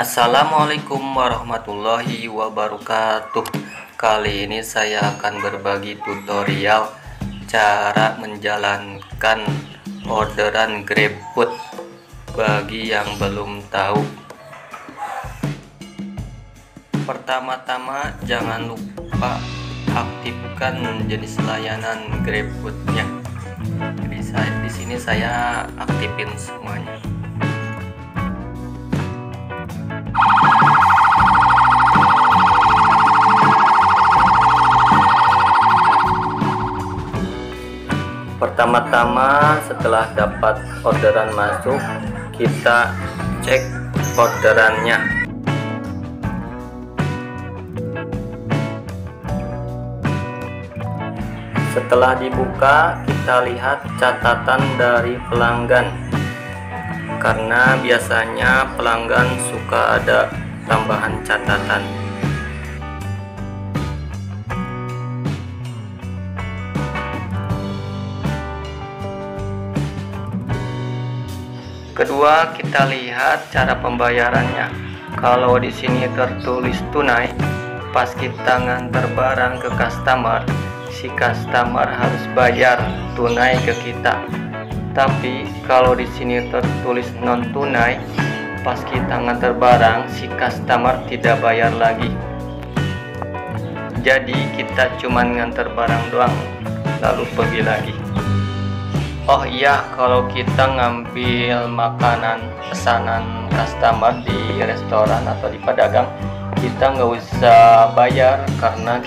Assalamualaikum warahmatullahi wabarakatuh. Kali ini saya akan berbagi tutorial cara menjalankan orderan GrabFood bagi yang belum tahu. Pertama-tama jangan lupa aktifkan jenis layanan GrabFood-nya. Di sini saya aktifin semuanya. Pertama-tama setelah dapat orderan masuk, kita cek orderannya. Setelah dibuka, kita lihat catatan dari pelanggan, karena biasanya pelanggan suka ada tambahan catatan. Kedua, kita lihat cara pembayarannya. Kalau di sini tertulis tunai, pas kita nganter barang ke customer, si customer harus bayar tunai ke kita. Tapi kalau di sini tertulis non tunai, pas kita nganter barang, si customer tidak bayar lagi. Jadi kita cuman nganter barang doang, lalu pergi lagi. Oh iya, kalau kita ngambil makanan pesanan customer di restoran atau di pedagang, kita nggak usah bayar karena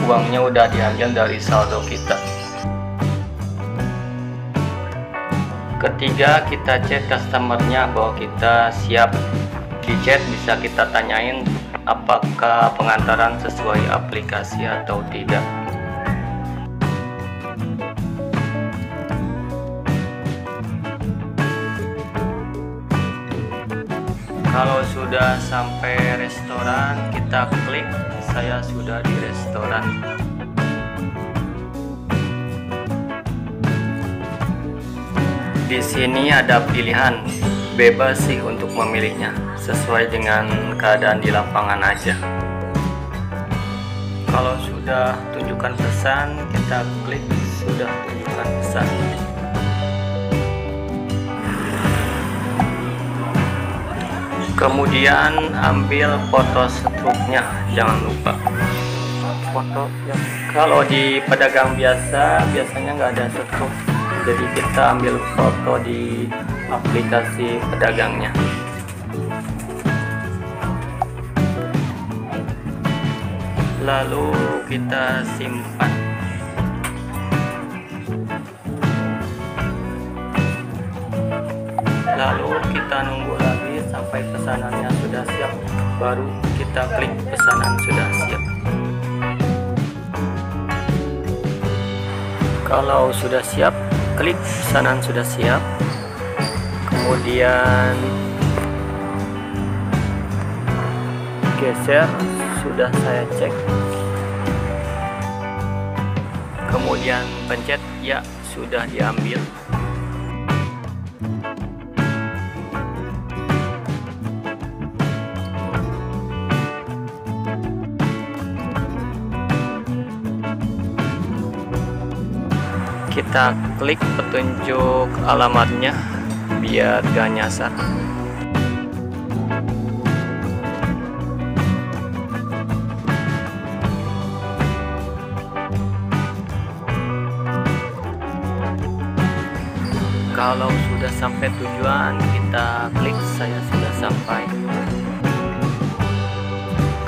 uangnya udah diambil dari saldo kita. Ketiga, kita chat customernya bahwa kita siap. Di chat bisa kita tanyain apakah pengantaran sesuai aplikasi atau tidak. Kalau sudah sampai restoran, kita klik saya sudah di restoran. Di sini ada pilihan, bebas sih untuk memilihnya, sesuai dengan keadaan di lapangan aja. Kalau sudah tunjukkan pesan, kita klik sudah tunjukkan pesan. Kemudian ambil foto struknya, jangan lupa foto ya. Kalau di pedagang biasanya nggak ada struk, jadi kita ambil foto di aplikasi pedagangnya. Lalu kita simpan. Lalu kita nunggu lagi sampai pesanannya sudah siap, baru kita klik pesanan sudah siap. Kalau sudah siap, klik pesanan sudah siap. Kemudian geser, sudah saya cek. Kemudian pencet ya, sudah diambil. Kita klik petunjuk alamatnya biar gak nyasar. Kalau sudah sampai tujuan, kita klik saya sudah sampai.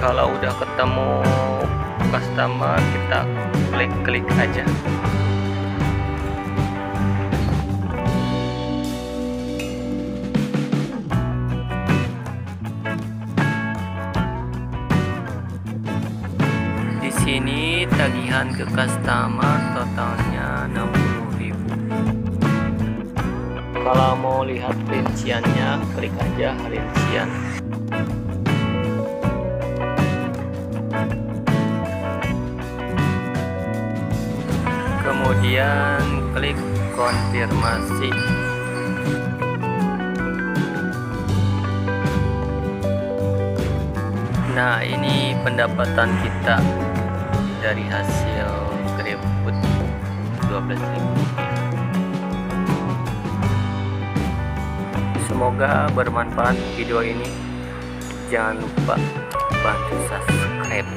Kalau udah ketemu customer, kita klik aja. Di sini tagihan ke customer totalnya 60.000. Kalau mau lihat rinciannya, klik aja rincian. Kemudian klik konfirmasi. Nah, ini pendapatan kita dari hasil GrabFood 12.000. Semoga bermanfaat video ini. Jangan lupa bantu subscribe.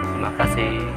Terima kasih.